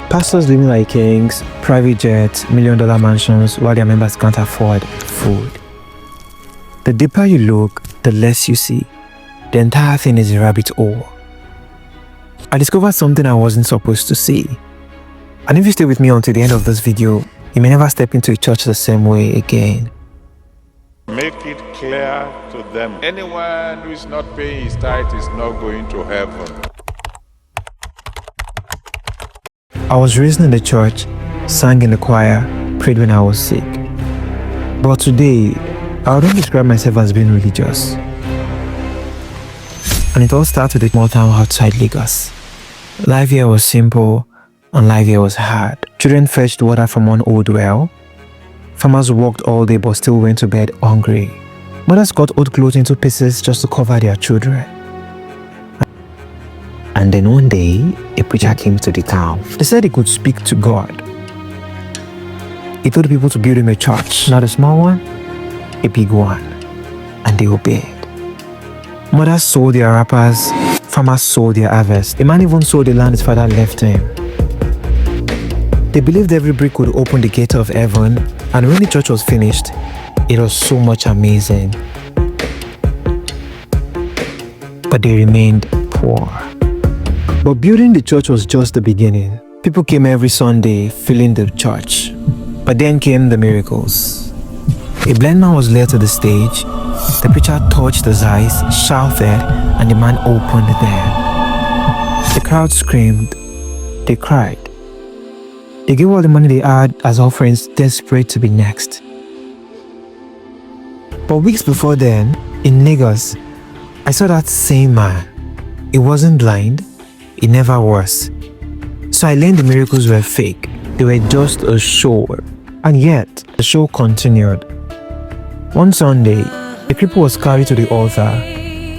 Pastors living like kings, private jets, $1 million mansions, while their members can't afford food. The deeper you look, the less you see. The entire thing is a rabbit hole. I discovered something I wasn't supposed to see. And if you stay with me until the end of this video, you may never step into a church the same way again. Make it clear to them, anyone who is not paying his tithe is not going to heaven. I was raised in the church, sang in the choir, prayed when I was sick. But today, I don't describe myself as being religious. And it all started with a small town outside Lagos. Life here was simple, and life here was hard. Children fetched water from one old well. Farmers worked all day but still went to bed hungry. Mothers cut old clothes into pieces just to cover their children. And then one day, a preacher came to the town. They said he could speak to God. He told people to build him a church, not a small one, a big one. And they obeyed. Mothers sold their wrappers, farmers sold their harvest. The man even sold the land his father left him. They believed every brick would open the gate of heaven, and when the church was finished, it was so much amazing. But they remained poor. But building the church was just the beginning. People came every Sunday filling the church. But then came the miracles. A blind man was led to the stage. The preacher touched his eyes, shouted, and the man opened them. The crowd screamed. They cried. They gave all the money they had as offerings, desperate to be next. But weeks before then, in Lagos, I saw that same man. He wasn't blind. He never was. So I learned the miracles were fake. They were just a show. And yet, the show continued. One Sunday, a cripple was carried to the altar.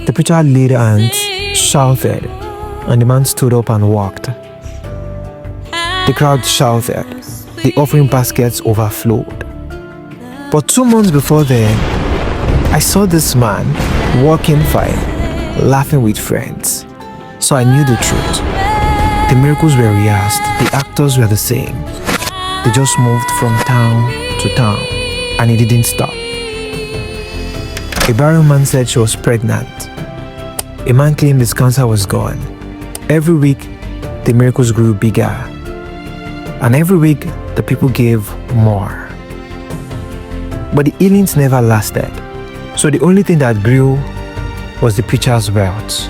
The preacher laid hands, shouted, and the man stood up and walked. The crowd shouted. The offering baskets overflowed. But 2 months before then, I saw this man walking fine, laughing with friends. So I knew the truth. The miracles were rehearsed. The actors were the same. They just moved from town to town, and it didn't stop. A barren man said she was pregnant. A man claimed his cancer was gone. Every week, the miracles grew bigger. And every week, the people gave more. But the healings never lasted. So the only thing that grew was the preacher's wealth.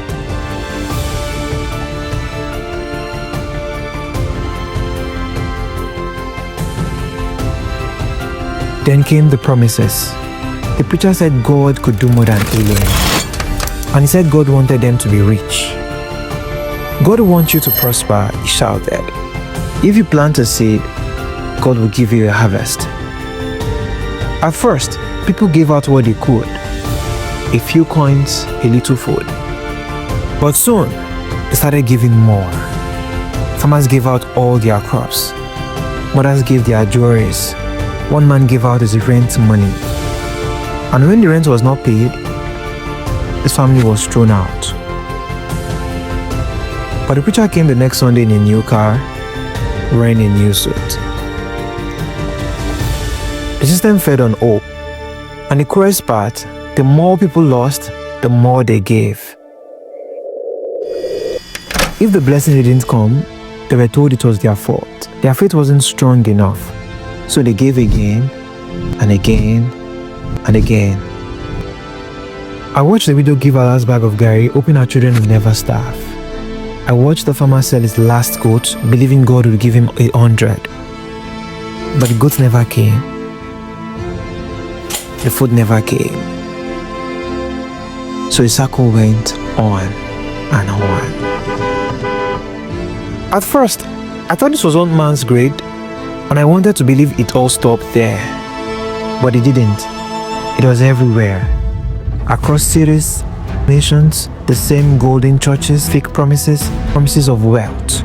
Then came the promises. The preacher said God could do more than healing. And he said God wanted them to be rich. God wants you to prosper, he shouted. If you plant a seed, God will give you a harvest. At first, people gave out what they could. A few coins, a little food. But soon, they started giving more. Farmers gave out all their crops. Mothers gave their jewelries. One man gave out his rent money. And when the rent was not paid, his family was thrown out. But the preacher came the next Sunday in a new car, wearing a new suit. The system fed on hope. And the cruelest part, the more people lost, the more they gave. If the blessing didn't come, they were told it was their fault. Their faith wasn't strong enough. So they gave again, and again, and again. I watched the widow give her last bag of garri, hoping her children would never starve. I watched the farmer sell his last goat, believing God would give him 100. But the goats never came. The food never came. So the circle went on and on. At first, I thought this was one man's grade, and I wanted to believe it all stopped there. But it didn't. It was everywhere. Across cities, nations, the same golden churches, fake promises of wealth.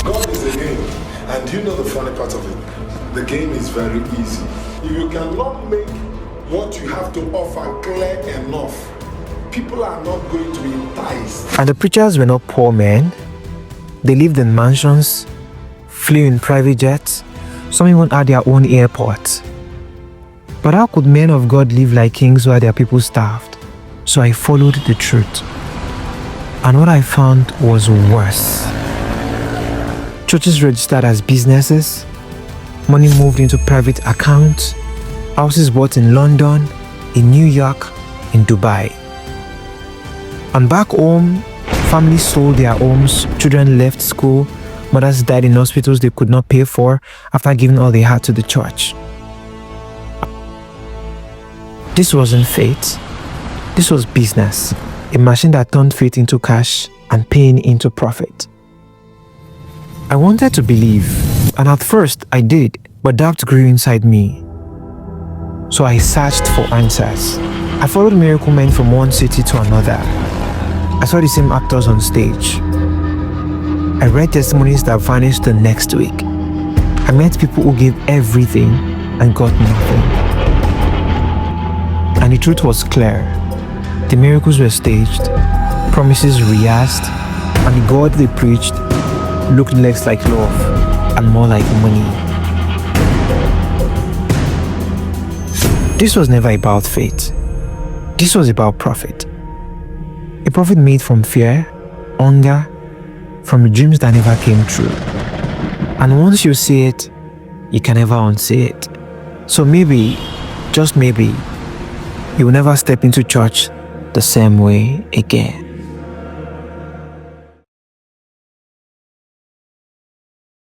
God is a game. And do you know the funny part of it? The game is very easy. If you cannot make what you have to offer clear enough, people are not going to be enticed. And the preachers were not poor men. They lived in mansions, flew in private jets. Some even had their own airports. But how could men of God live like kings while their people starved? So I followed the truth. And what I found was worse. Churches registered as businesses, money moved into private accounts, houses bought in London, in New York, in Dubai. And back home, families sold their homes, children left school, mothers died in hospitals they could not pay for after giving all they had to the church. This wasn't faith, this was business, a machine that turned faith into cash and pain into profit. I wanted to believe, and at first I did, but doubt grew inside me. So I searched for answers. I followed miracle men from one city to another. I saw the same actors on stage. I read testimonies that vanished the next week. I met people who gave everything and got nothing. And the truth was clear. The miracles were staged, promises rehearsed, and the God they preached looked less like love and more like money. This was never about faith. This was about profit. A profit made from fear, hunger, from dreams that never came true. And once you see it, you can never unsee it. So maybe, just maybe, you will never step into church the same way again.